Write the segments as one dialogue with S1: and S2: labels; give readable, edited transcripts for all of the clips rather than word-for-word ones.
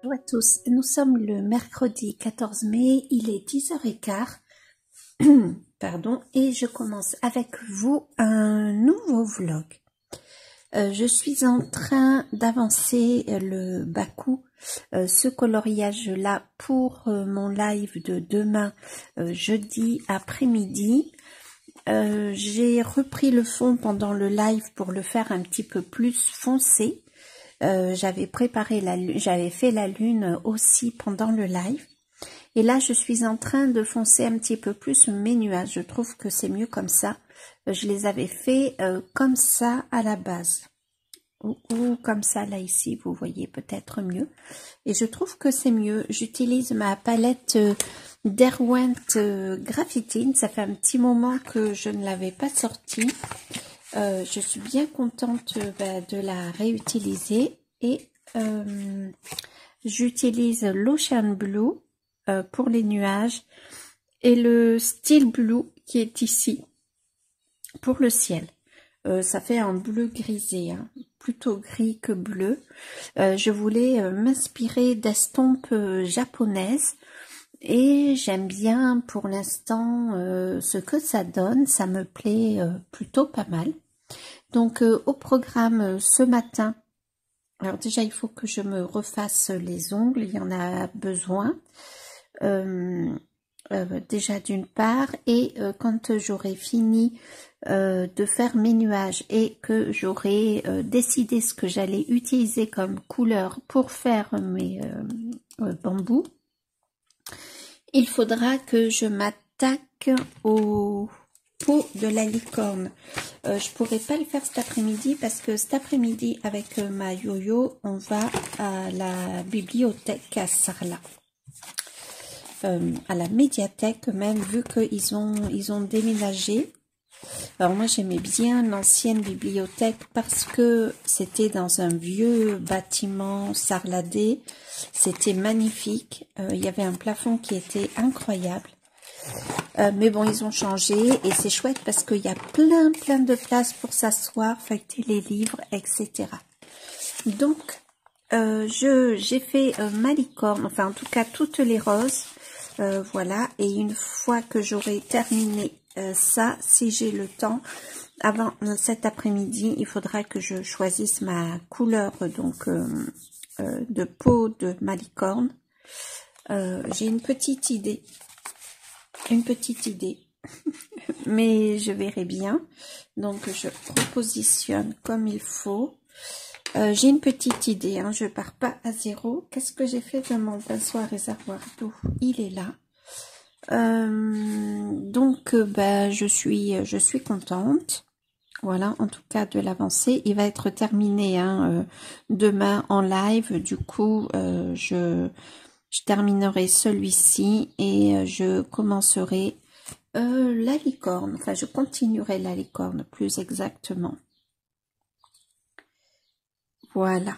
S1: Bonjour à tous, nous sommes le mercredi 14 mai, il est 10h15, pardon, et je commence avec vous un nouveau vlog. Je suis en train d'avancer le Baku, ce coloriage-là pour mon live de demain, jeudi après-midi. J'ai repris le fond pendant le live pour le faire un petit peu plus foncé. J'avais préparé j'avais fait la lune aussi pendant le live. Et là, je suis en train de foncer un petit peu plus mes nuages. Je trouve que c'est mieux comme ça. Je les avais fait comme ça à la base. Ou comme ça, là, ici, vous voyez peut-être mieux. Et je trouve que c'est mieux. J'utilise ma palette Derwent Graphitine. Ça fait un petit moment que je ne l'avais pas sortie. Je suis bien contente de la réutiliser et j'utilise l'Ocean Blue pour les nuages et le Steel Blue qui est ici pour le ciel. Ça fait un bleu grisé, hein, plutôt gris que bleu. Je voulais m'inspirer d'estampes japonaises et j'aime bien pour l'instant ce que ça donne. Ça me plaît plutôt pas mal. Donc au programme ce matin, alors déjà il faut que je me refasse les ongles, il y en a besoin déjà d'une part, et quand j'aurai fini de faire mes nuages et que j'aurai décidé ce que j'allais utiliser comme couleur pour faire mes bambous, il faudra que je m'attaque au pot de la licorne. Je pourrais pas le faire cet après-midi parce que cet après-midi avec ma yo-yo on va à la bibliothèque à Sarlat, à la médiathèque même, vu qu'ils ont déménagé. Alors moi j'aimais bien l'ancienne bibliothèque parce que c'était dans un vieux bâtiment sarladé, c'était magnifique, il y avait un plafond qui était incroyable. Mais bon, ils ont changé et c'est chouette parce qu'il y a plein de places pour s'asseoir, feuilleter les livres, etc. Donc, j'ai fait ma licorne, enfin en tout cas toutes les roses, voilà. Et une fois que j'aurai terminé ça, si j'ai le temps, avant cet après-midi, il faudra que je choisisse ma couleur donc de peau de ma licorne. J'ai une petite idée. Mais je verrai bien, donc je repositionne comme il faut. J'ai une petite idée, hein, je pars pas à zéro. Qu'est-ce que j'ai fait de mon pinceau à réservoir d'eau? Il est là. Donc je suis contente, voilà, en tout cas de l'avancée. Il va être terminé hein, demain en live, du coup je terminerai celui-ci et je commencerai la licorne, enfin je continuerai la licorne plus exactement. Voilà.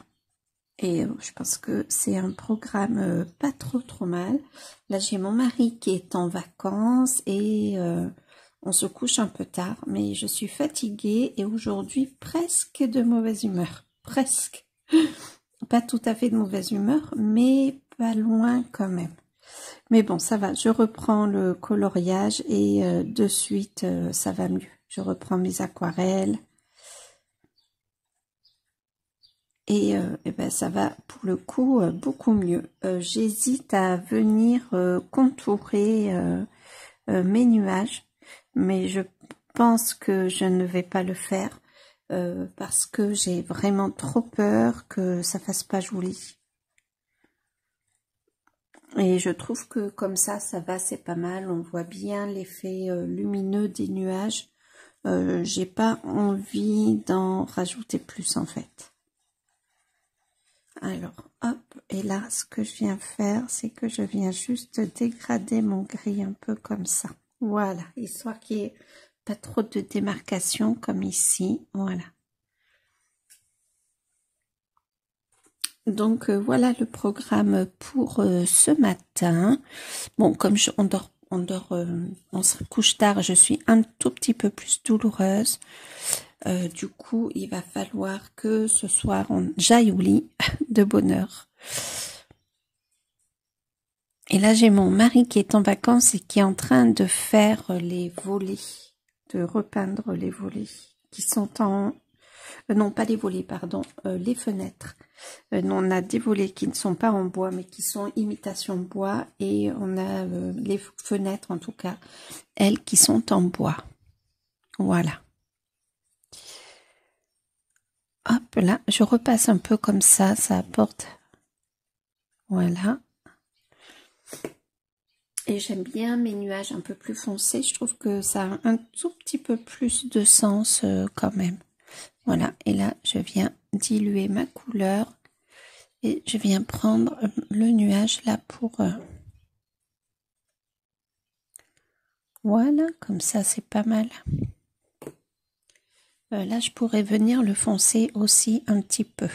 S1: Et je pense que c'est un programme pas trop mal. Là j'ai mon mari qui est en vacances et on se couche un peu tard, mais je suis fatiguée et aujourd'hui presque de mauvaise humeur, presque. Pas tout à fait de mauvaise humeur, mais pas loin quand même. Mais bon, ça va, je reprends le coloriage et de suite, ça va mieux. Je reprends mes aquarelles. Et ben, ça va pour le coup beaucoup mieux. J'hésite à venir contourer mes nuages, mais je pense que je ne vais pas le faire parce que j'ai vraiment trop peur que ça fasse pas joli. Et je trouve que comme ça va, c'est pas mal. On voit bien l'effet lumineux des nuages. J'ai pas envie d'en rajouter plus en fait. Alors, hop, et là, ce que je viens faire, c'est que je viens juste dégrader mon gris un peu comme ça. Voilà, histoire qu'il n'y ait pas trop de démarcation comme ici. Voilà. Donc, voilà le programme pour ce matin. Bon, comme on se couche tard, je suis un tout petit peu plus douloureuse. Du coup, il va falloir que ce soir, j'aille au lit de bonne heure. Et là, j'ai mon mari qui est en vacances et qui est en train de faire les volets, de repeindre les volets qui sont en... non, pas les volets, pardon, les fenêtres. Non, on a des volets qui ne sont pas en bois, mais qui sont imitation bois. Et on a les fenêtres, en tout cas, elles qui sont en bois. Voilà. Hop, là, je repasse un peu comme ça apporte... Voilà. Et j'aime bien mes nuages un peu plus foncés. Je trouve que ça a un tout petit peu plus de sens quand même. Voilà. Et là, je viens diluer ma couleur. Et je viens prendre le nuage là pour... Voilà, comme ça, c'est pas mal. Là, je pourrais venir le foncer aussi un petit peu.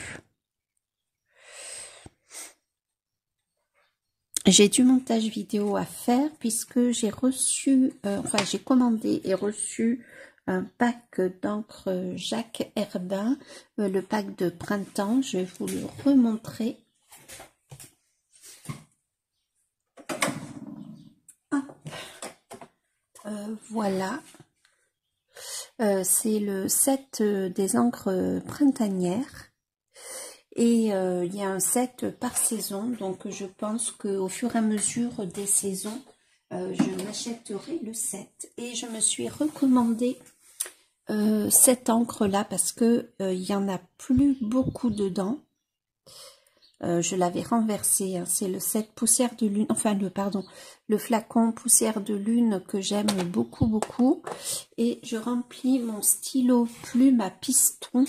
S1: J'ai du montage vidéo à faire puisque j'ai reçu, enfin j'ai commandé et reçu un pack d'encre Jacques Herbin, le pack de printemps. Je vais vous le remontrer. Voilà, c'est le set des encres printanières. Et il y a un set par saison, donc je pense qu'au fur et à mesure des saisons, je m'achèterai le set. Et je me suis recommandé cette encre-là parce que il y en a plus beaucoup dedans. Je l'avais renversé, hein, c'est le set poussière de lune, enfin le flacon poussière de lune que j'aime beaucoup, beaucoup. Et je remplis mon stylo plume à piston.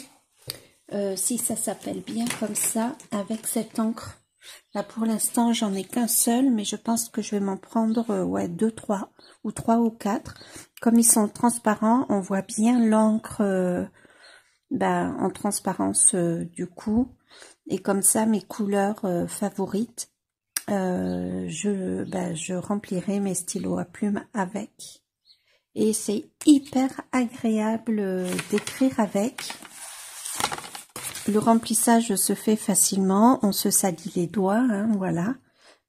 S1: Si ça s'appelle bien comme ça, avec cette encre. Là, pour l'instant, j'en ai qu'un seul, mais je pense que je vais m'en prendre, ouais, 2, 3, ou 3 ou 4. Comme ils sont transparents, on voit bien l'encre en transparence du coup. Et comme ça, mes couleurs favorites, je remplirai mes stylos à plumes avec. Et c'est hyper agréable d'écrire avec. Le remplissage se fait facilement, on se salit les doigts, hein, voilà.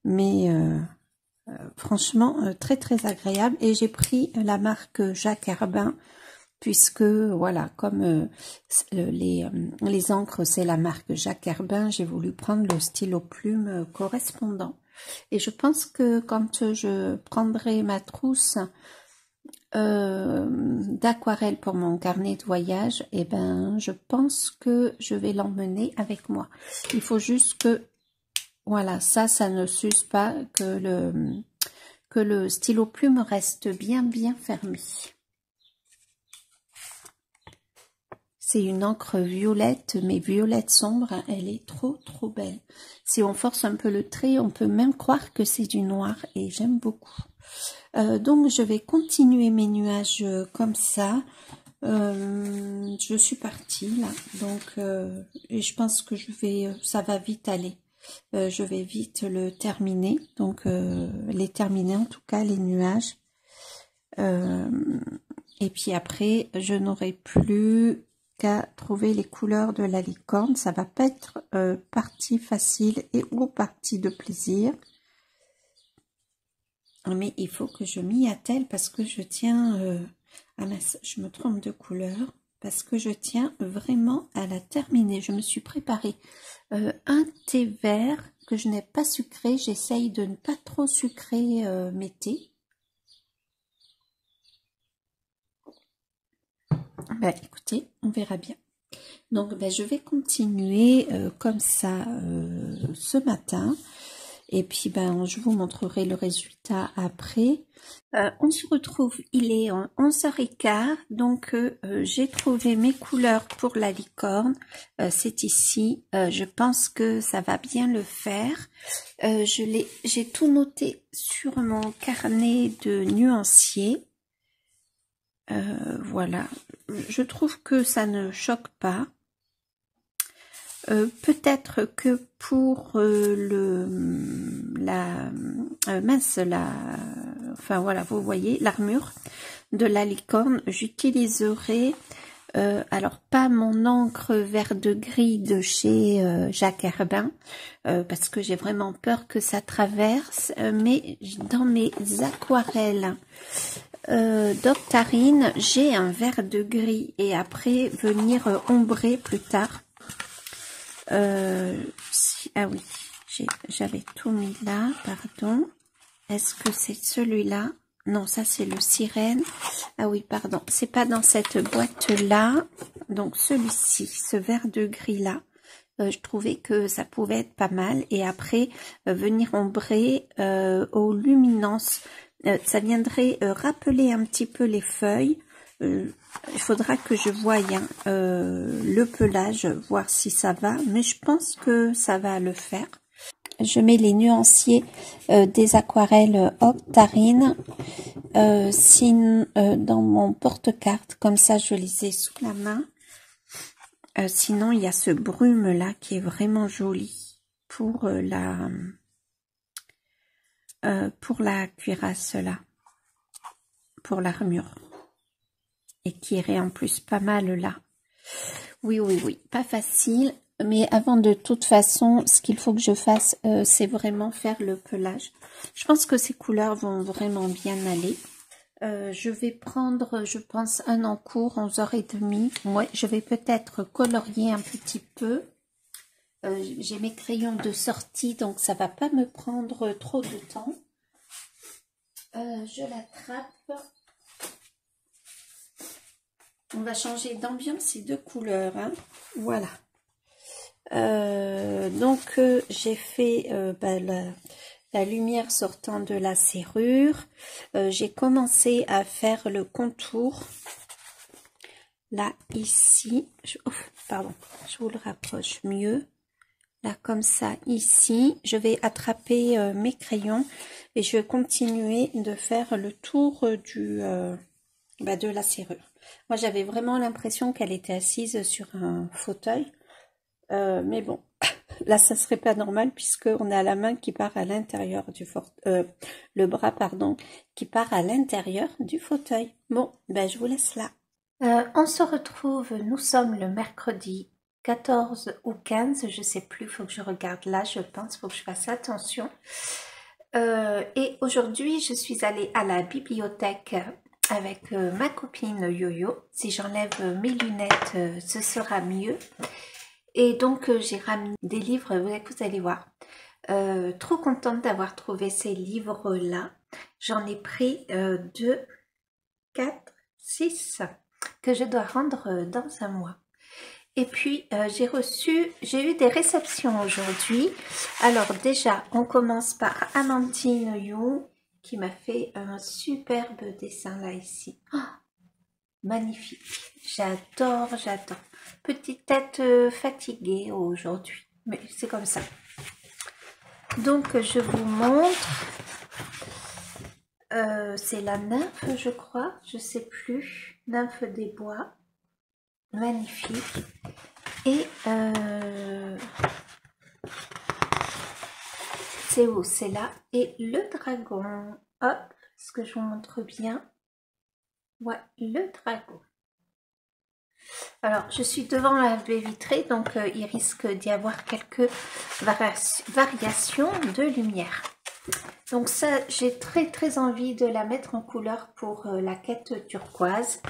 S1: Mais franchement, très très agréable. Et j'ai pris la marque Jacques Herbin, puisque voilà, comme les encres, c'est la marque Jacques Herbin, j'ai voulu prendre le stylo plume correspondant. Et je pense que quand je prendrai ma trousse d'aquarelle pour mon carnet de voyage, et ben je pense que je vais l'emmener avec moi. Il faut juste que voilà, ça ne s'use pas, que le stylo plume reste bien fermé. C'est une encre violette, mais violette sombre, elle est trop belle. Si on force un peu le trait, on peut même croire que c'est du noir et j'aime beaucoup. Donc je vais continuer mes nuages comme ça. Je suis partie là, donc et je pense que ça va vite aller. Je vais vite le terminer, donc les terminer en tout cas les nuages. Et puis après, je n'aurai plus qu'à trouver les couleurs de la licorne. Ça va pas être partie facile ou partie de plaisir. Mais il faut que je m'y attelle parce que je tiens... ah mince, je me trompe de couleur. Parce que je tiens vraiment à la terminer. Je me suis préparé un thé vert que je n'ai pas sucré. J'essaye de ne pas trop sucrer mes thés. Ben, écoutez, on verra bien. Donc, je vais continuer comme ça ce matin. Et puis, je vous montrerai le résultat après. On se retrouve, il est 11h15. Donc, j'ai trouvé mes couleurs pour la licorne. C'est ici. Je pense que ça va bien le faire. J'ai tout noté sur mon carnet de nuancier. Voilà. Je trouve que ça ne choque pas. Peut-être que pour enfin voilà, vous voyez l'armure de la licorne, j'utiliserai Alors pas mon encre vert de gris de chez Jacques Herbin, parce que j'ai vraiment peur que ça traverse, mais dans mes aquarelles d'Octarine, j'ai un vert de gris et après venir ombrer plus tard. Ah oui, j'avais tout mis là, pardon. Est-ce que c'est celui-là? Non, ça c'est le sirène. Ah oui, pardon, c'est pas dans cette boîte-là. Donc celui-ci, ce vert de gris-là, je trouvais que ça pouvait être pas mal. Et après, venir ombrer aux luminances. Ça viendrait rappeler un petit peu les feuilles. Il faudra que je voie le pelage, voir si ça va. Mais je pense que ça va le faire. Je mets les nuanciers des aquarelles Octarine dans mon porte-carte, comme ça je les ai sous la main. Sinon il y a ce brume là qui est vraiment joli pour la cuirasse là, pour l'armure, et qui irait en plus pas mal là. Oui, pas facile. Mais avant, de toute façon, ce qu'il faut que je fasse, c'est vraiment faire le pelage. Je pense que ces couleurs vont vraiment bien aller. Je vais prendre, je pense, un encours, 11h30. Ouais, je vais peut-être colorier un petit peu. J'ai mes crayons de sortie, donc ça va pas me prendre trop de temps. Je l'attrape. On va changer d'ambiance et de couleur, hein. Voilà. Donc j'ai fait la lumière sortant de la serrure. J'ai commencé à faire le contour là, ici. Pardon, je vous le rapproche mieux. Là, comme ça, ici. Je vais attraper mes crayons et je vais continuer de faire le tour de la serrure. Moi, j'avais vraiment l'impression qu'elle était assise sur un fauteuil. Mais bon, là ça serait pas normal puisqu'on a la main qui part à l'intérieur du le bras, pardon, qui part à l'intérieur du fauteuil. Bon, ben je vous laisse là. On se retrouve, nous sommes le mercredi 14 ou 15, je sais plus, faut que je regarde là, je pense, faut que je fasse attention. Et aujourd'hui, je suis allée à la bibliothèque avec ma copine Yo-Yo. Si j'enlève mes lunettes, ce sera mieux. Et donc, j'ai ramené des livres, vous allez voir. Trop contente d'avoir trouvé ces livres-là. J'en ai pris 2, 4, 6 que je dois rendre dans un mois. Et puis, j'ai eu des réceptions aujourd'hui. Alors déjà, on commence par Amandine Young qui m'a fait un superbe dessin là, ici. Oh, magnifique. J'adore. Petite tête fatiguée aujourd'hui, mais c'est comme ça. Donc je vous montre, c'est la nymphe, je crois, je sais plus, nymphe des bois, magnifique. Et c'est où? C'est là. Et le dragon, hop, est-ce que je vous montre bien? Ouais, le dragon. Alors, je suis devant la baie vitrée, donc il risque d'y avoir quelques variations de lumière. Donc ça, j'ai très envie de la mettre en couleur pour la quête turquoise.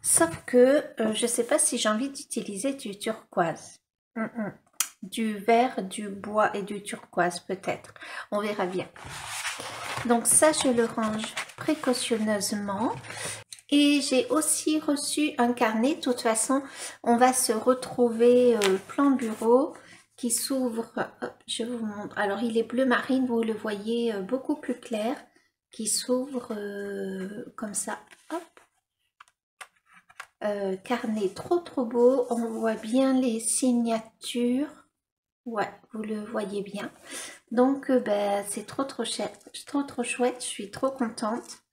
S1: Sauf que je ne sais pas si j'ai envie d'utiliser du turquoise. Du vert, du bois et du turquoise peut-être. On verra bien. Donc ça, je le range précautionneusement. Et j'ai aussi reçu un carnet. De toute façon, on va se retrouver plan bureau qui s'ouvre. Je vous montre. Alors, il est bleu marine, vous le voyez beaucoup plus clair, qui s'ouvre comme ça. Hop. Carnet trop beau. On voit bien les signatures. Ouais, vous le voyez bien. Donc, c'est trop chouette. Trop chouette. Je suis trop contente.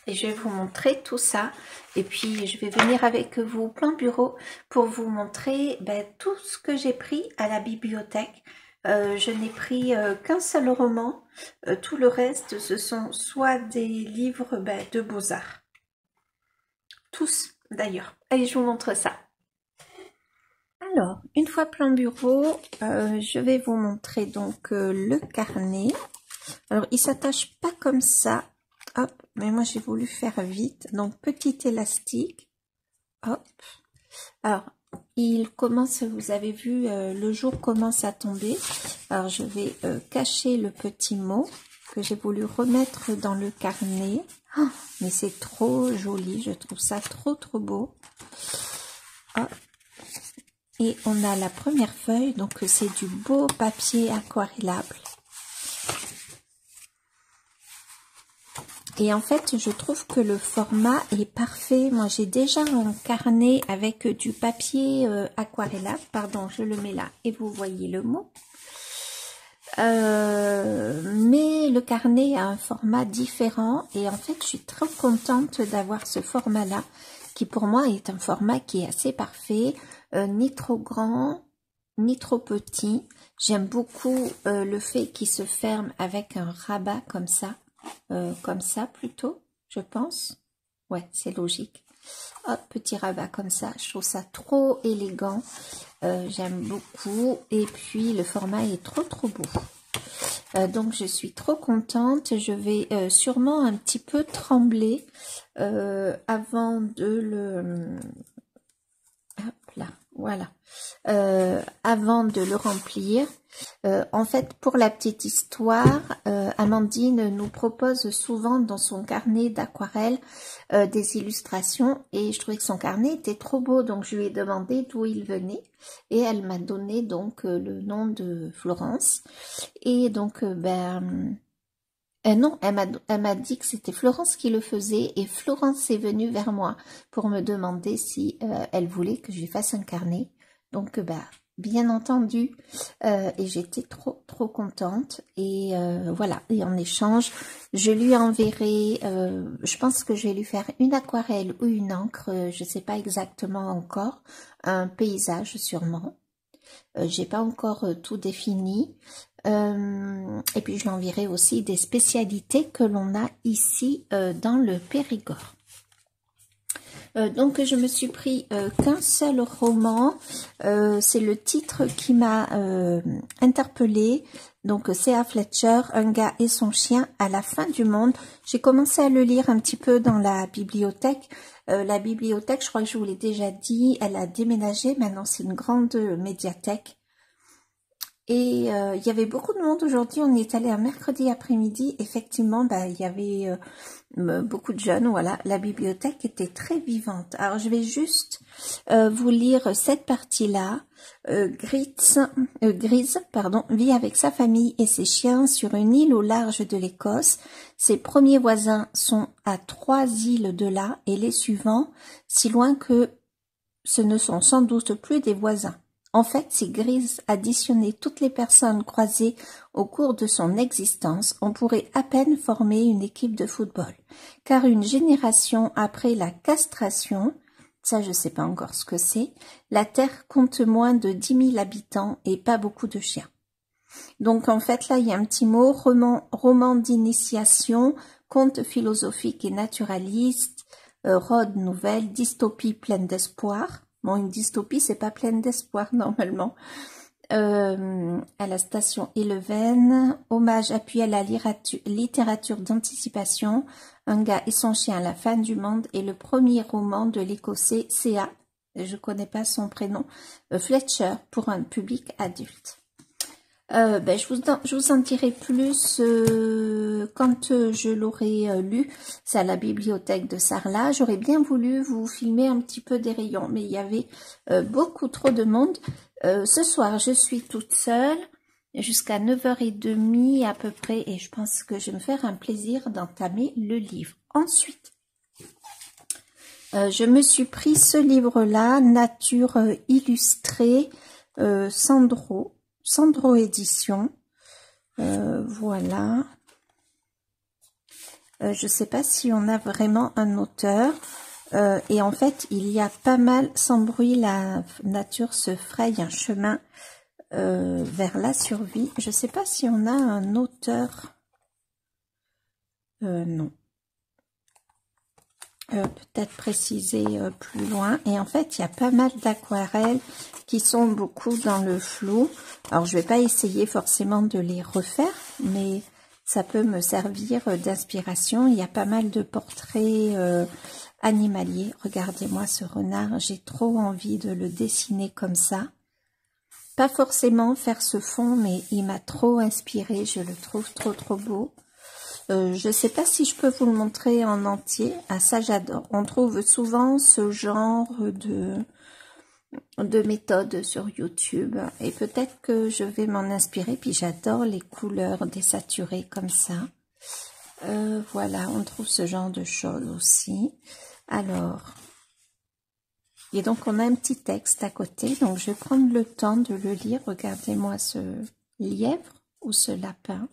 S1: Et je vais vous montrer tout ça. Et puis, je vais venir avec vous au plan bureau pour vous montrer tout ce que j'ai pris à la bibliothèque. Je n'ai pris qu'un seul roman. Tout le reste, ce sont soit des livres de beaux-arts. tous d'ailleurs. Allez, je vous montre ça. Alors, une fois plan bureau, je vais vous montrer donc le carnet. Alors, il s'attache pas comme ça. Hop, mais moi j'ai voulu faire vite. Donc, petit élastique. Hop. Alors, il commence, vous avez vu, le jour commence à tomber. Alors, je vais cacher le petit mot que j'ai voulu remettre dans le carnet. Oh, mais c'est trop joli, je trouve ça trop beau. Hop. Et on a la première feuille, donc c'est du beau papier aquarellable. Et en fait, je trouve que le format est parfait. Moi, j'ai déjà un carnet avec du papier aquarellable. Pardon, je le mets là et vous voyez le mot. Mais le carnet a un format différent. Et en fait, je suis trop contente d'avoir ce format-là, qui pour moi est un format qui est assez parfait. Ni trop grand, ni trop petit. J'aime beaucoup le fait qu'il se ferme avec un rabat comme ça plutôt, je pense. Ouais, c'est logique. Hop, petit rabat comme ça, je trouve ça trop élégant. J'aime beaucoup. Et puis le format est trop beau. Donc je suis trop contente. Je vais sûrement un petit peu trembler avant de le... Hop là, voilà. Avant de le remplir. En fait, pour la petite histoire, Amandine nous propose souvent dans son carnet d'aquarelle des illustrations et je trouvais que son carnet était trop beau, donc je lui ai demandé d'où il venait et elle m'a donné donc le nom de Florence et donc non, elle m'a dit que c'était Florence qui le faisait et Florence est venue vers moi pour me demander si elle voulait que je lui fasse un carnet. Donc, bien entendu, et j'étais trop contente. Et voilà, et en échange, je lui enverrai, je pense que je vais lui faire une aquarelle ou une encre, je ne sais pas exactement encore, un paysage sûrement. J'ai pas encore tout défini. Et puis je l'enverrai aussi des spécialités que l'on a ici dans le Périgord. Donc je me suis pris qu'un seul roman, c'est le titre qui m'a interpellée. Donc C.A. Fletcher, Un gars et son chien à la fin du monde. J'ai commencé à le lire un petit peu dans la bibliothèque. La bibliothèque, je crois que je vous l'ai déjà dit, elle a déménagé. Maintenant c'est une grande médiathèque. Et il y avait beaucoup de monde aujourd'hui. On est allé un mercredi après-midi. Effectivement, il y avait beaucoup de jeunes. Voilà, la bibliothèque était très vivante. Alors, je vais juste vous lire cette partie-là. Grise, vit avec sa famille et ses chiens sur une île au large de l'Écosse. Ses premiers voisins sont à 3 îles de là et les suivants, si loin que ce ne sont sans doute plus des voisins. En fait, si Grise additionnait toutes les personnes croisées au cours de son existence, on pourrait à peine former une équipe de football. Car une génération après la castration, ça je sais pas encore ce que c'est, la Terre compte moins de 10 000 habitants et pas beaucoup de chiens. Donc en fait là il y a un petit mot, roman d'initiation, conte philosophique et naturaliste, road nouvelle, dystopie pleine d'espoir. Bon, une dystopie, c'est pas pleine d'espoir normalement. À la station Eleven, hommage appuyé à la littérature d'anticipation, Un gars et son chien à la fin du monde est le premier roman de l'écossais C.A. Je connais pas son prénom, Fletcher pour un public adulte. Je vous en dirai plus quand je l'aurai lu. C'est à la bibliothèque de Sarlat. J'aurais bien voulu vous filmer un petit peu des rayons, mais il y avait beaucoup trop de monde. Ce soir, je suis toute seule jusqu'à 9h30 à peu près et je pense que je vais me faire un plaisir d'entamer le livre. Ensuite, je me suis pris ce livre-là, Nature illustrée, Sandro Édition, voilà. Je ne sais pas si on a vraiment un auteur. Et en fait, il y a pas mal, sans bruit, la nature se fraye un chemin vers la survie. Je ne sais pas si on a un auteur. Non. peut-être préciser plus loin. Et en fait, il y a pas mal d'aquarelles qui sont beaucoup dans le flou. Alors, je vais pas essayer forcément de les refaire, mais ça peut me servir d'inspiration. Il y a pas mal de portraits animaliers. Regardez-moi ce renard, j'ai trop envie de le dessiner comme ça. Pas forcément faire ce fond, mais il m'a trop inspiré. Je le trouve trop beau. Je ne sais pas si je peux vous le montrer en entier. Ah, ça j'adore. On trouve souvent ce genre de méthode sur YouTube. Et peut-être que je vais m'en inspirer. Puis j'adore les couleurs désaturées comme ça. Voilà, on trouve ce genre de choses aussi. Alors, et donc on a un petit texte à côté. Donc je vais prendre le temps de le lire. Regardez-moi ce lièvre ou ce lapin.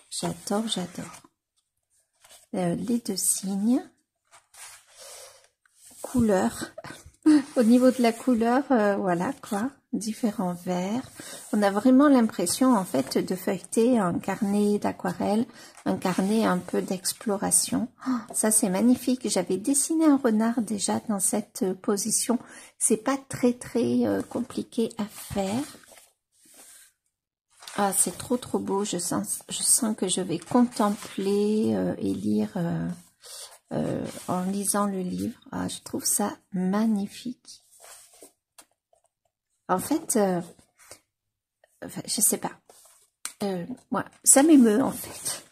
S1: J'adore. Les deux signes, couleur, au niveau de la couleur, voilà quoi, différents verts. On a vraiment l'impression en fait de feuilleter un carnet d'aquarelle, un carnet un peu d'exploration. Oh, ça c'est magnifique, j'avais dessiné un renard déjà dans cette position, c'est pas très compliqué à faire. Ah, c'est trop beau, je sens que je vais contempler et lire en lisant le livre. Ah, je trouve ça magnifique. En fait, je sais pas. Moi, ça m'émeut en fait.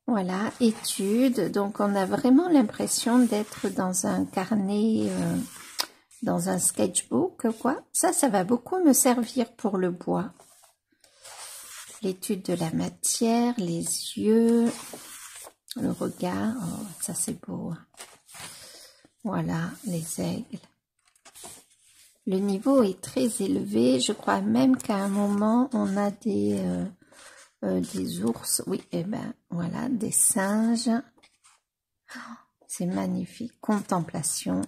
S1: Voilà, étude. Donc, on a vraiment l'impression d'être dans un carnet, dans un sketchbook, quoi. Ça va beaucoup me servir pour le bois. L'étude de la matière, les yeux, le regard, oh, ça c'est beau. Voilà, les aigles. Le niveau est très élevé, je crois même qu'à un moment on a des ours, oui, et ben voilà, des singes. C'est magnifique, contemplation.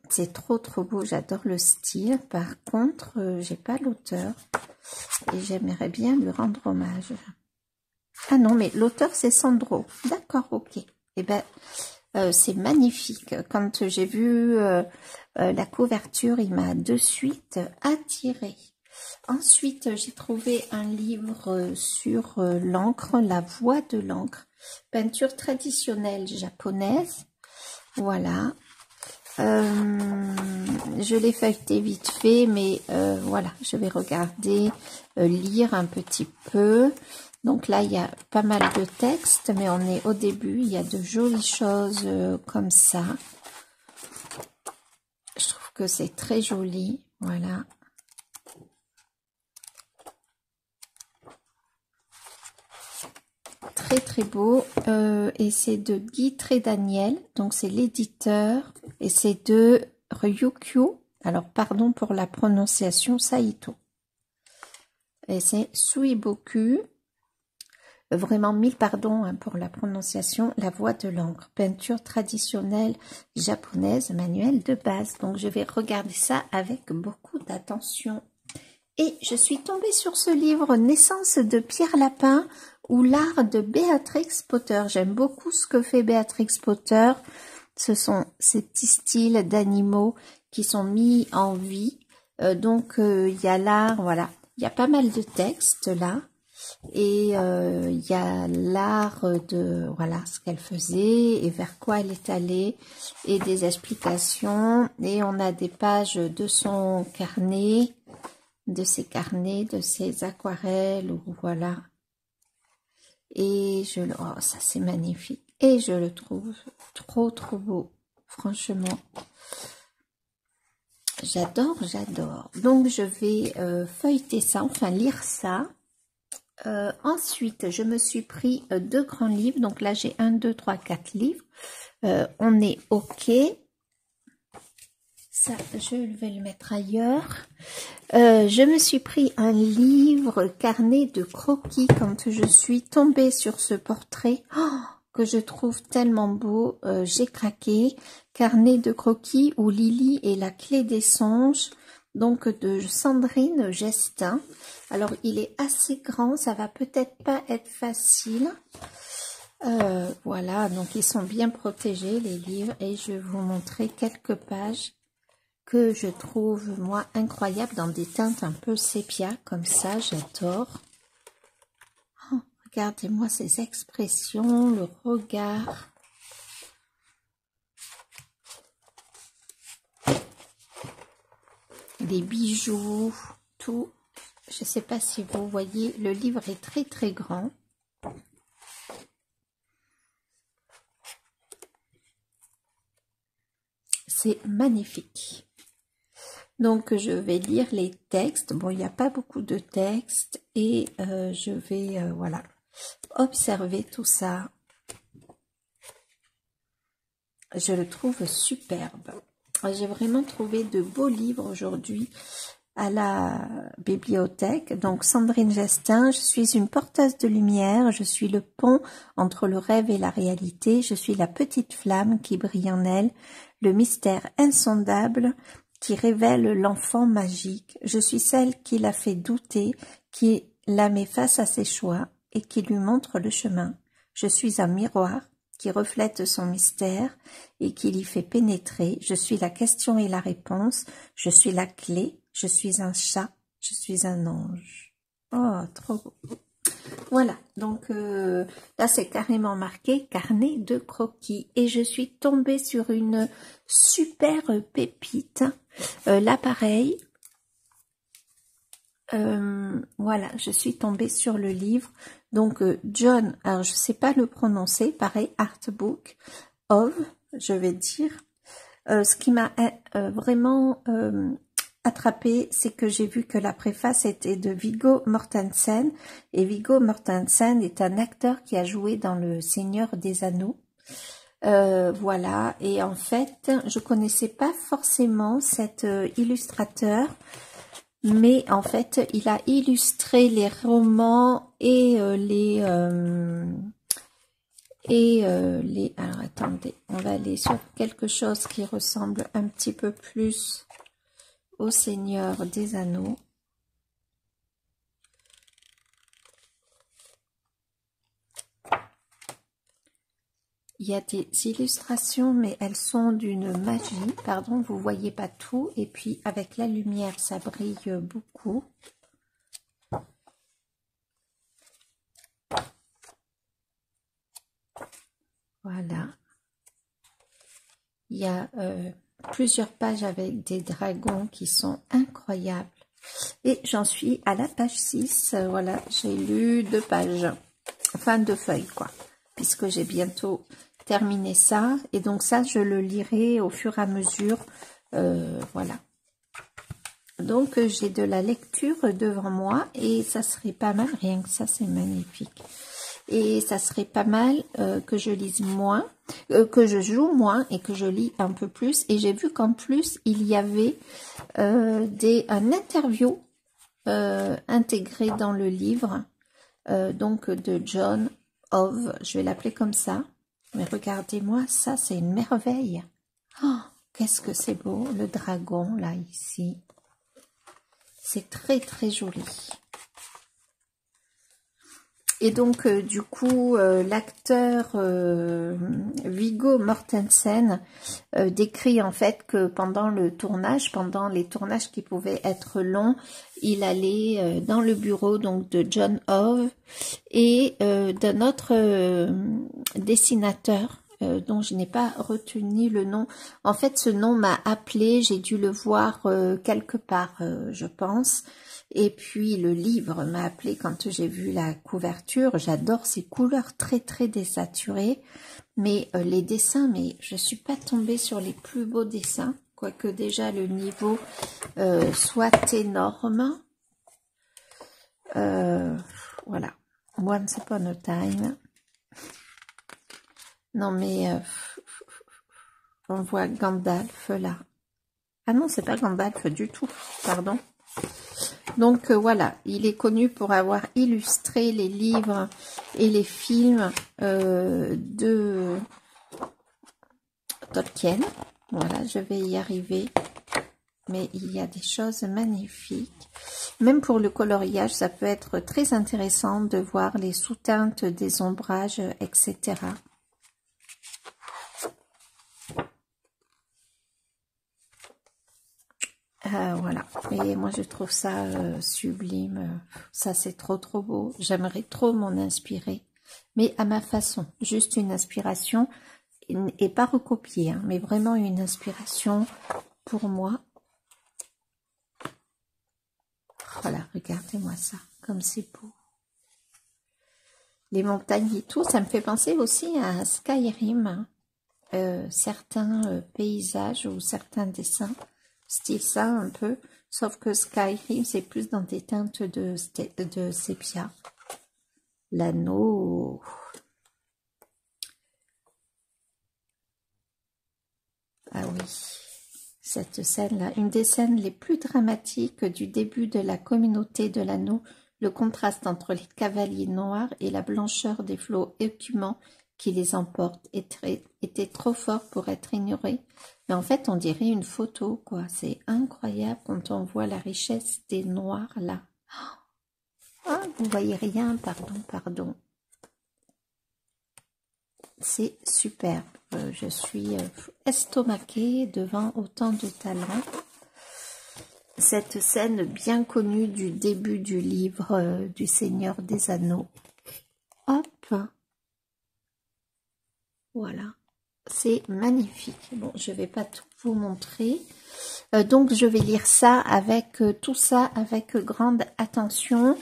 S1: C'est trop beau, j'adore le style. Par contre, j'ai pas l'auteur et j'aimerais bien lui rendre hommage. Ah non, mais l'auteur c'est Sandro. D'accord, ok. Eh ben, c'est magnifique. Quand j'ai vu la couverture, il m'a de suite attiré. Ensuite, j'ai trouvé un livre sur l'encre, la voie de l'encre, peinture traditionnelle japonaise. Voilà. Je l'ai feuilleté vite fait, mais voilà, je vais regarder, lire un petit peu. Donc là, il y a pas mal de textes, mais on est au début. Il y a de jolies choses comme ça. Je trouve que c'est très joli. Voilà. Très beau. Et c'est de Guy Trédaniel. Donc c'est l'éditeur. Et c'est de Ryukyu. Alors pardon pour la prononciation, Saito. Et c'est Suiboku. Vraiment mille pardons hein, pour la prononciation, la voie de l'encre, peinture traditionnelle japonaise, manuel de base. Donc je vais regarder ça avec beaucoup d'attention. Et je suis tombée sur ce livre Naissance de Pierre Lapin ou l'art de Béatrix Potter. J'aime beaucoup ce que fait Béatrix Potter. Ce sont ces petits styles d'animaux qui sont mis en vie. Donc il y a l'art, voilà, il y a pas mal de textes là. Et il y a l'art de, voilà, ce qu'elle faisait et vers quoi elle est allée et des explications. Et on a des pages de son carnet, de ses carnets, de ses aquarelles, ou voilà. Et oh, ça c'est magnifique. Et je le trouve trop beau, franchement. J'adore. Donc je vais feuilleter ça, enfin lire ça. Ensuite, je me suis pris 2 grands livres. Donc là, j'ai 1, 2, 3, 4 livres. On est OK. Ça, je vais le mettre ailleurs. Je me suis pris un livre carnet de croquis quand je suis tombée sur ce portrait que je trouve tellement beau. J'ai craqué. Carnet de croquis où Lily est la clé des songes. Donc de Sandrine Gestin. Alors il est assez grand, ça va peut-être pas être facile. Voilà, donc ils sont bien protégés les livres et je vais vous montrer quelques pages que je trouve moi incroyables dans des teintes un peu sépia comme ça, j'adore. Oh, regardez-moi ces expressions, le regard. Les bijoux, tout. Je ne sais pas si vous voyez, le livre est très très grand. C'est magnifique. Donc, je vais lire les textes. Bon, il n'y a pas beaucoup de textes et je vais, voilà, observer tout ça. Je le trouve superbe. J'ai vraiment trouvé de beaux livres aujourd'hui à la bibliothèque. Donc, Sandrine Gestin, je suis une porteuse de lumière, je suis le pont entre le rêve et la réalité, je suis la petite flamme qui brille en elle, le mystère insondable qui révèle l'enfant magique. Je suis celle qui l'a fait douter, qui la met face à ses choix et qui lui montre le chemin. Je suis un miroir qui reflète son mystère et qui l'y fait pénétrer. Je suis la question et la réponse, je suis la clé, je suis un chat, je suis un ange. Oh, trop beau. Voilà, donc là c'est carrément marqué carnet de croquis et je suis tombée sur une super pépite. Là pareil, voilà, je suis tombée sur le livre. Donc John, alors je sais pas le prononcer, pareil, Artbook of, je vais dire. Ce qui m'a vraiment attrapée, c'est que j'ai vu que la préface était de Viggo Mortensen. Et Viggo Mortensen est un acteur qui a joué dans Le Seigneur des Anneaux. Voilà, et en fait, je connaissais pas forcément cet illustrateur, mais en fait, il a illustré les romans et alors attendez, on va aller sur quelque chose qui ressemble un petit peu plus au Seigneur des Anneaux. Il y a des illustrations, mais elles sont d'une magie. Pardon, vous voyez pas tout. Et puis, avec la lumière, ça brille beaucoup. Voilà. Il y a plusieurs pages avec des dragons qui sont incroyables. Et j'en suis à la page 6. Voilà, j'ai lu 2 pages. Enfin, 2 feuilles, quoi. Puisque j'ai bientôt terminé ça. Et donc ça, je le lirai au fur et à mesure. Voilà. Donc, j'ai de la lecture devant moi. Et ça serait pas mal. Rien que ça, c'est magnifique. Et ça serait pas mal que je lise moins, que je joue moins et que je lis un peu plus. Et j'ai vu qu'en plus, il y avait un interview intégré dans le livre, donc de John Ove, je vais l'appeler comme ça. Mais regardez-moi, ça c'est une merveille. Oh, qu'est-ce que c'est beau, le dragon là, ici. C'est très très joli. Et donc, du coup, l'acteur Viggo Mortensen décrit en fait que pendant les tournages qui pouvaient être longs, il allait dans le bureau donc de John Ove et d'un autre dessinateur dont je n'ai pas retenu le nom. En fait, ce nom m'a appelé, j'ai dû le voir quelque part, je pense. Et puis le livre m'a appelé quand j'ai vu la couverture. J'adore ces couleurs très très désaturées. Mais les dessins, mais je suis pas tombée sur les plus beaux dessins. Quoique déjà le niveau soit énorme. Voilà. Once Upon a Time. Non mais on voit Gandalf là. Ah non, c'est pas Gandalf du tout. Pardon. Donc voilà, il est connu pour avoir illustré les livres et les films de Tolkien. Voilà, je vais y arriver. mais il y a des choses magnifiques. Même pour le coloriage, ça peut être très intéressant de voir les sous-teintes des ombrages, etc. Voilà, et moi je trouve ça sublime, ça c'est trop beau, j'aimerais trop m'en inspirer, mais à ma façon, juste une inspiration, et pas recopier, hein, mais vraiment une inspiration pour moi. Voilà, regardez-moi ça, comme c'est beau. Les montagnes et tout, ça me fait penser aussi à Skyrim, hein. Certains paysages ou certains dessins, style ça un peu, sauf que Skyrim c'est plus dans des teintes de sépia. L'anneau. Ah oui, cette scène-là, une des scènes les plus dramatiques du début de la communauté de l'anneau, le contraste entre les cavaliers noirs et la blancheur des flots écumants qui les emportent était trop fort pour être ignoré. Mais en fait, on dirait une photo, quoi. C'est incroyable quand on voit la richesse des noirs, là. Ah, vous voyez rien, pardon. C'est superbe. Je suis estomaquée devant autant de talent. Cette scène bien connue du début du livre du Seigneur des Anneaux. Hop. Voilà. C'est magnifique. Bon, je vais pas tout vous montrer. Donc, je vais lire ça avec tout ça avec grande attention.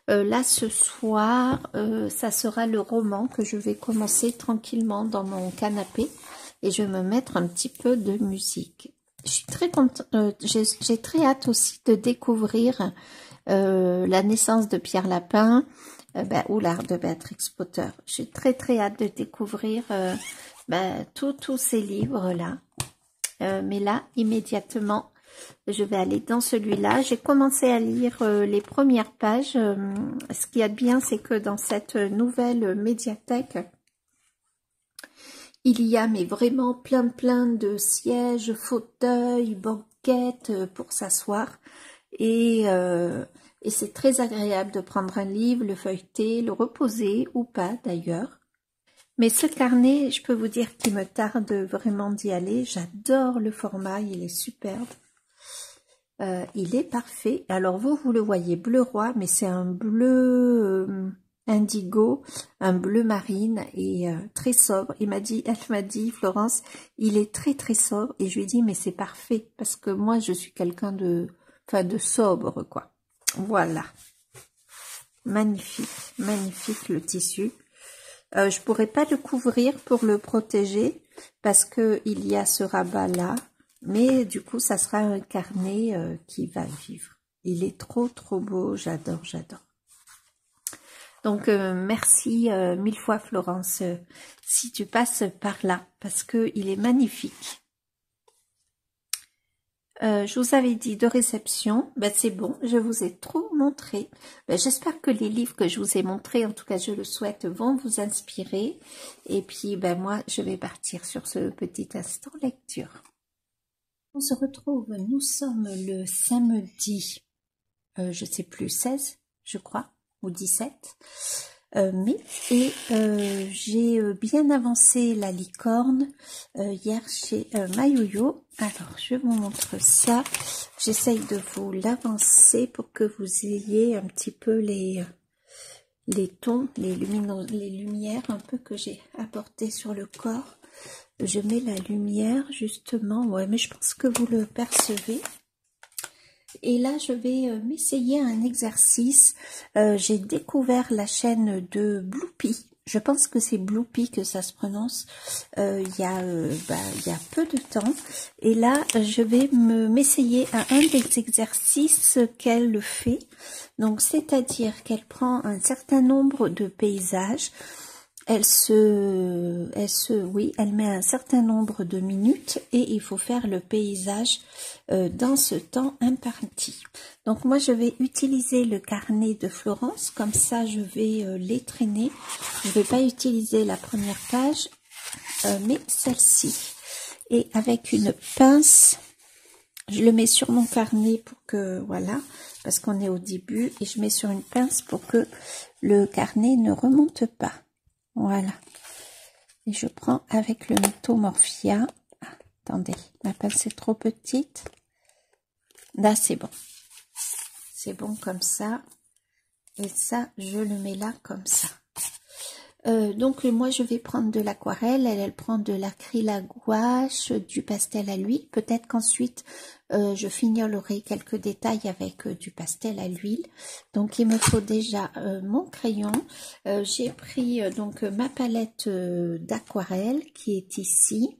S1: Là, ce soir, ça sera le roman que je vais commencer tranquillement dans mon canapé et je vais me mettre un petit peu de musique. Je suis très contente, j'ai très hâte aussi de découvrir La naissance de Pierre Lapin ou l'art de Béatrix Potter. J'ai très hâte de découvrir tous ces livres-là. Mais là, immédiatement, je vais aller dans celui-là. J'ai commencé à lire les premières pages. Ce qu'il y a de bien, c'est que dans cette nouvelle médiathèque, il y a mais vraiment plein de sièges, fauteuils, banquettes pour s'asseoir. Et c'est très agréable de prendre un livre, le feuilleter, le reposer ou pas d'ailleurs. Mais ce carnet, je peux vous dire qu'il me tarde vraiment d'y aller. J'adore le format, il est superbe. Il est parfait. Alors vous le voyez bleu roi, mais c'est un bleu indigo, un bleu marine et très sobre. Elle m'a dit, Florence, il est très sobre. Et je lui ai dit, mais c'est parfait parce que moi je suis quelqu'un de sobre quoi. Voilà, magnifique le tissu. Je pourrais pas le couvrir pour le protéger parce que il y a ce rabat là, mais du coup ça sera un carnet qui va vivre. Il est trop beau, j'adore. Donc merci 1000 fois Florence si tu passes par là parce que il est magnifique. Je vous avais dit de réception, c'est bon, je vous ai trop montré. J'espère que les livres que je vous ai montrés, en tout cas je le souhaite, vont vous inspirer. Et puis moi je vais partir sur ce petit instant lecture. On se retrouve, nous sommes le samedi, je sais plus, 16 je crois, ou 17 mai, et j'ai bien avancé la licorne hier chez Mayoyo. Alors je vous montre ça, j'essaye de vous l'avancer pour que vous ayez un petit peu les tons, les lumières un peu que j'ai apportées sur le corps. Je mets la lumière justement, ouais, mais je pense que vous le percevez. Et là, je vais m'essayer un exercice. J'ai découvert la chaîne de Bloopy. Je pense que c'est Bloopy que ça se prononce. Il y a peu de temps. Et là, je vais m'essayer à un des exercices qu'elle fait. Donc, c'est-à-dire qu'elle prend un certain nombre de paysages. Elle met un certain nombre de minutes et il faut faire le paysage dans ce temps imparti. Donc moi je vais utiliser le carnet de Florence, comme ça je vais les traîner. Je ne vais pas utiliser la première page, mais celle-ci. Et avec une pince, Je le mets sur mon carnet pour que, voilà, parce qu'on est au début, et je mets sur une pince pour que le carnet ne remonte pas. Voilà. Et je prends avec le Mythomorphia. Ah, attendez, ma pince est trop petite. Là, c'est bon. C'est bon comme ça. Et ça, je le mets là comme ça. Donc moi je vais prendre de l'aquarelle, elle prend de l'acryl à gouache, du pastel à l'huile. Peut-être qu'ensuite je fignolerai quelques détails avec du pastel à l'huile. Donc il me faut déjà mon crayon. J'ai pris donc ma palette d'aquarelle qui est ici.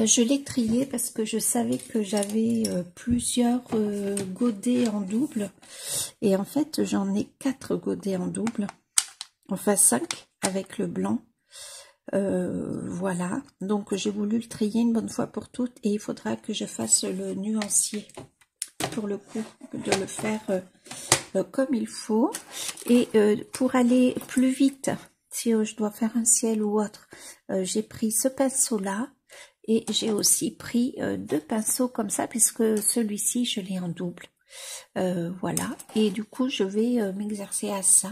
S1: Je l'ai triée parce que je savais que j'avais plusieurs godets en double. Et en fait j'en ai 4 godets en double. Enfin 5 avec le blanc. Voilà, donc j'ai voulu le trier une bonne fois pour toutes et il faudra que je fasse le nuancier pour le coup, de le faire comme il faut. Et pour aller plus vite, si je dois faire un ciel ou autre, j'ai pris ce pinceau là et j'ai aussi pris 2 pinceaux comme ça puisque celui-ci je l'ai en double. Voilà, et du coup je vais m'exercer à ça.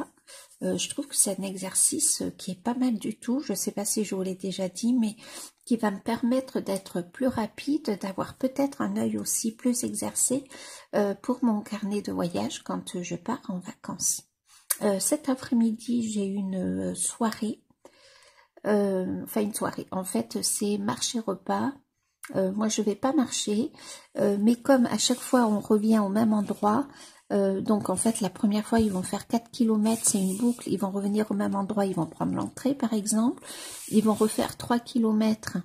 S1: Je trouve que c'est un exercice qui est pas mal du tout. Je ne sais pas si je vous l'ai déjà dit, mais qui va me permettre d'être plus rapide, d'avoir peut-être un œil aussi plus exercé pour mon carnet de voyage quand je pars en vacances. Cet après-midi, j'ai une soirée. Enfin, une soirée. En fait, c'est marché-repas. Moi, je vais pas marcher, mais comme à chaque fois, on revient au même endroit, donc en fait la première fois ils vont faire 4 km, c'est une boucle, ils vont revenir au même endroit, ils vont prendre l'entrée par exemple, ils vont refaire 3 km,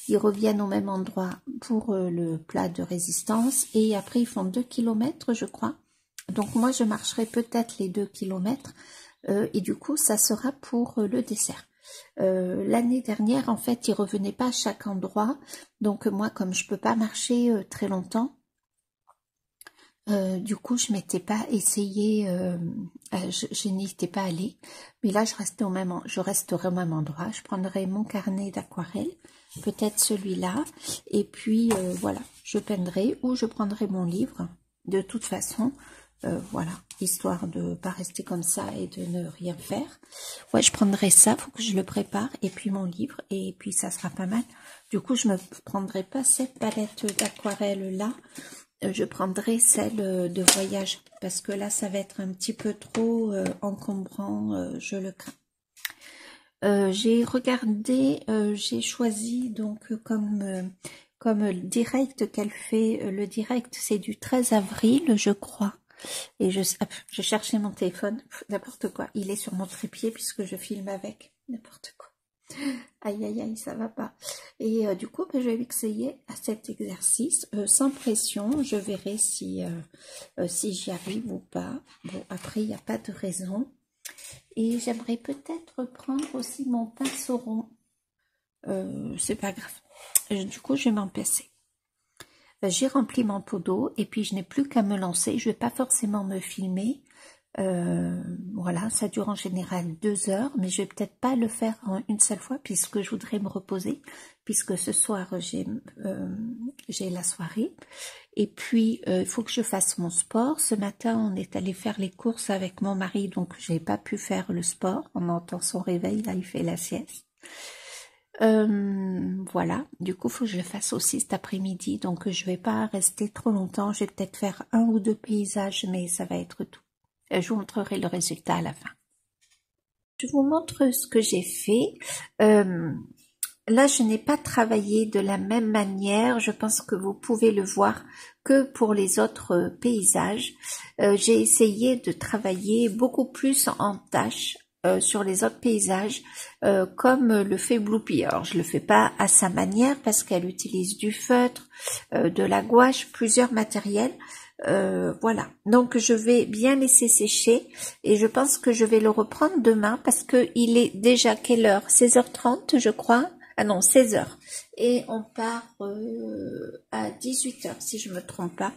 S1: ils reviennent au même endroit pour le plat de résistance et après ils font 2 km je crois. Donc moi je marcherai peut-être les 2 km et du coup ça sera pour le dessert. L'année dernière en fait ils revenaient pas à chaque endroit, donc moi comme je peux pas marcher très longtemps, du coup, je m'étais pas essayé, je n'y étais pas allée, mais là, je resterai au même endroit. Je prendrai mon carnet d'aquarelle, peut-être celui-là, et puis voilà, je peindrai ou je prendrai mon livre. De toute façon, voilà, histoire de pas rester comme ça et de ne rien faire. Ouais, je prendrai ça, faut que je le prépare, et puis mon livre, et puis ça sera pas mal. Du coup, je me prendrai pas cette palette d'aquarelle là. Je prendrai celle de voyage parce que là ça va être un petit peu trop encombrant, je le crains. J'ai regardé, j'ai choisi donc comme direct qu'elle fait, le direct c'est du 13 avril je crois, et je cherchais mon téléphone, n'importe quoi, il est sur mon trépied puisque je filme avec, n'importe quoi. Aïe aïe aïe, ça va pas. Et du coup, je vais essayer à cet exercice sans pression. Je verrai si j'y arrive ou pas. Bon, après, il n'y a pas de raison. Et j'aimerais peut-être prendre aussi mon pinceau rond. C'est pas grave. Du coup, je vais m'empesser. J'ai rempli mon pot d'eau et puis je n'ai plus qu'à me lancer. Je vais pas forcément me filmer. Voilà, ça dure en général 2 heures, mais je vais peut-être pas le faire en une seule fois puisque je voudrais me reposer, puisque ce soir j'ai la soirée, et puis il faut que je fasse mon sport. Ce matin on est allé faire les courses avec mon mari, donc j'ai pas pu faire le sport. On entend son réveil, là il fait la sieste. Voilà, du coup faut que je le fasse aussi cet après-midi, donc je vais pas rester trop longtemps. Je vais peut-être faire 1 ou 2 paysages, mais ça va être tout. Je vous montrerai le résultat à la fin. Je vous montre ce que j'ai fait. Là, je n'ai pas travaillé de la même manière. Je pense que vous pouvez le voir que pour les autres paysages. J'ai essayé de travailler beaucoup plus en tâches sur les autres paysages, comme le fait Bloopi. Alors, je le fais pas à sa manière parce qu'elle utilise du feutre, de la gouache, plusieurs matériels. Voilà, donc je vais bien laisser sécher et je pense que je vais le reprendre demain parce que il est déjà quelle heure? 16h30 je crois. Ah non, 16h. Et on part à 18h si je me trompe pas.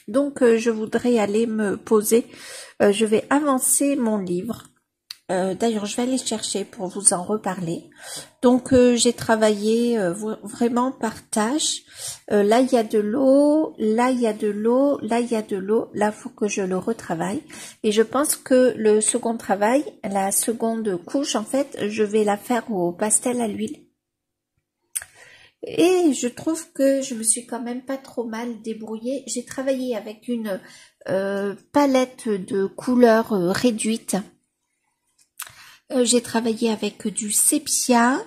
S1: Donc je voudrais aller me poser. Je vais avancer mon livre D'ailleurs, je vais aller chercher pour vous en reparler. Donc, j'ai travaillé vraiment par tâche. Là, il y a de l'eau, là, il y a de l'eau, là, il y a de l'eau. Là, faut que je le retravaille. Et je pense que le second travail, la seconde couche, en fait, je vais la faire au pastel à l'huile. Et je trouve que je me suis quand même pas trop mal débrouillée. J'ai travaillé avec une palette de couleurs réduite. J'ai travaillé avec du sépia,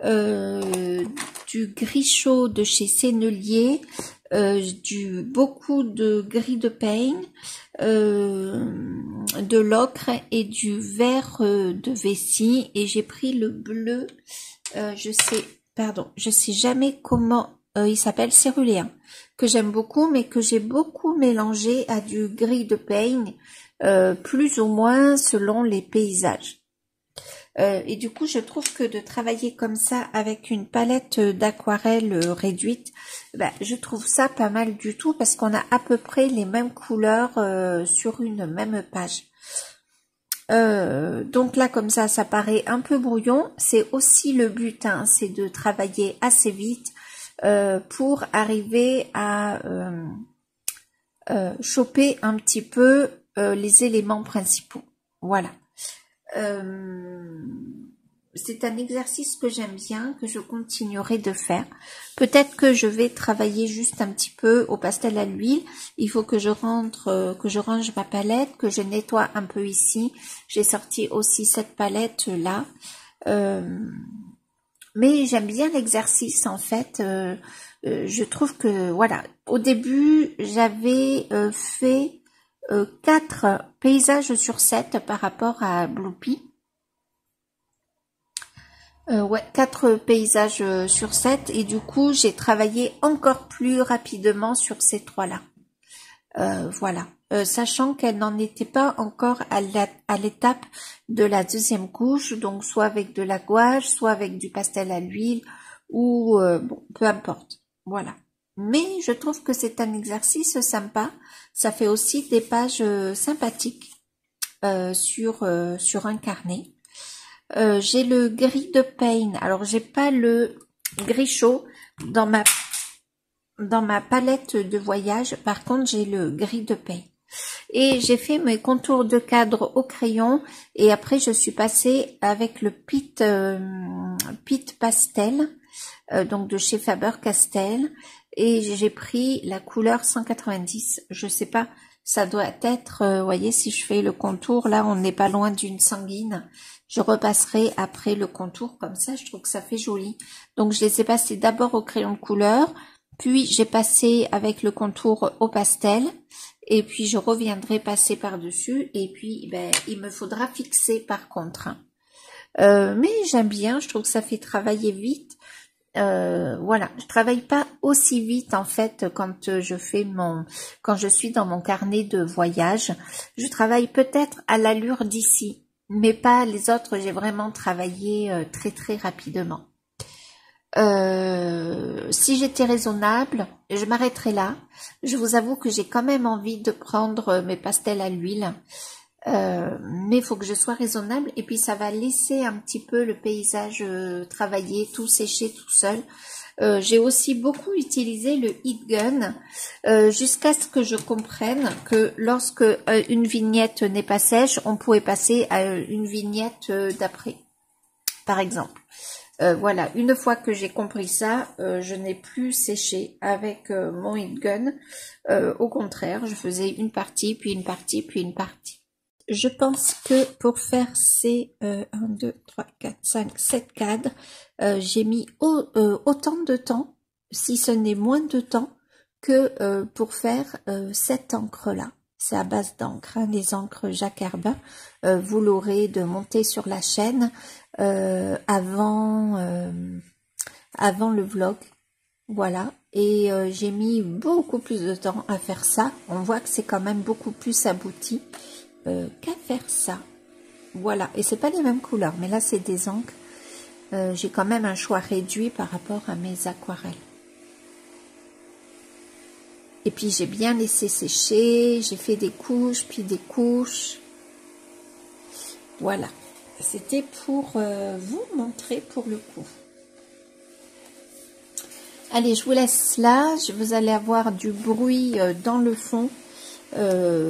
S1: du gris chaud de chez Sennelier, beaucoup de gris de peigne, de l'ocre et du vert de vessie. Et j'ai pris le bleu, je sais jamais comment il s'appelle, céruléen, que j'aime beaucoup, mais que j'ai beaucoup mélangé à du gris de peigne, plus ou moins selon les paysages. Et du coup, je trouve que de travailler comme ça avec une palette d'aquarelle réduite, je trouve ça pas mal du tout parce qu'on a à peu près les mêmes couleurs sur une même page. Donc là, comme ça paraît un peu brouillon. C'est aussi le but, hein, c'est de travailler assez vite pour arriver à choper un petit peu les éléments principaux. Voilà. C'est un exercice que j'aime bien, que je continuerai de faire. Peut-être que je vais travailler juste un petit peu au pastel à l'huile. Il faut que je range ma palette, que je nettoie un peu ici. J'ai sorti aussi cette palette là. Mais j'aime bien l'exercice en fait. Je trouve que voilà. Au début, j'avais fait 4 paysages sur 7 par rapport à Bloopi. 4 paysages sur 7 et du coup j'ai travaillé encore plus rapidement sur ces 3-là. Voilà, sachant qu'elle n'en était pas encore à l'étape de la deuxième couche, donc soit avec de la gouache, soit avec du pastel à l'huile ou bon, peu importe. Voilà. Mais je trouve que c'est un exercice sympa. Ça fait aussi des pages sympathiques sur un carnet. J'ai le gris de Pain. Alors j'ai pas le gris chaud dans ma palette de voyage. Par contre j'ai le gris de Pain. Et j'ai fait mes contours de cadre au crayon et après je suis passée avec le Pitt Pastel, donc de chez Faber-Castell, et j'ai pris la couleur 190. Je sais pas, ça doit être, voyez, si je fais le contour, là on n'est pas loin d'une sanguine. Je repasserai après le contour comme ça, je trouve que ça fait joli. Donc je les ai passés d'abord au crayon de couleur, puis j'ai passé avec le contour au pastel, et puis je reviendrai passer par-dessus, et puis il me faudra fixer par contre. Mais j'aime bien, je trouve que ça fait travailler vite. Voilà, je travaille pas aussi vite en fait quand je suis dans mon carnet de voyage. Je travaille peut-être à l'allure d'ici, mais pas les autres. J'ai vraiment travaillé très très rapidement. Si j'étais raisonnable, je m'arrêterais là. Je vous avoue que j'ai quand même envie de prendre mes pastels à l'huile. Mais il faut que je sois raisonnable et puis ça va laisser un petit peu le paysage travailler, tout sécher tout seul. J'ai aussi beaucoup utilisé le heat gun jusqu'à ce que je comprenne que lorsque une vignette n'est pas sèche, on pouvait passer à une vignette d'après, par exemple. Voilà, une fois que j'ai compris ça, je n'ai plus séché avec mon heat gun. Au contraire, je faisais une partie, puis une partie, puis une partie. Je pense que pour faire ces 1, 2, 3, 4, 5, 7 cadres, j'ai mis autant de temps, si ce n'est moins de temps, que pour faire cette encre-là. C'est à base d'encre, hein, les encres Jacques Herbin. Vous l'aurez de monter sur la chaîne avant le vlog. Voilà, et j'ai mis beaucoup plus de temps à faire ça. On voit que c'est quand même beaucoup plus abouti qu'à faire ça. Voilà, et c'est pas les mêmes couleurs, mais là c'est des encres. J'ai quand même un choix réduit par rapport à mes aquarelles. Et puis j'ai bien laissé sécher, j'ai fait des couches, puis des couches. Voilà. c'était pour vous montrer pour le coup. Allez, je vous laisse là. Vous allez avoir du bruit dans le fond,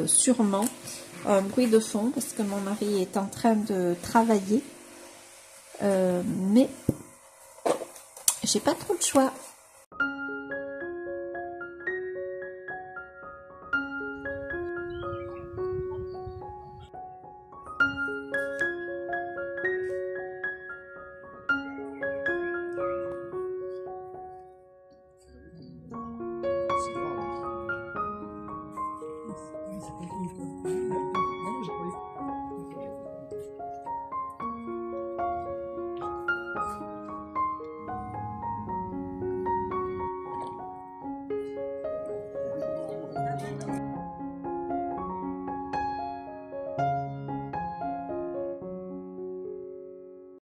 S1: sûrement. Un bruit de fond parce que mon mari est en train de travailler. Mais j'ai pas trop de choix.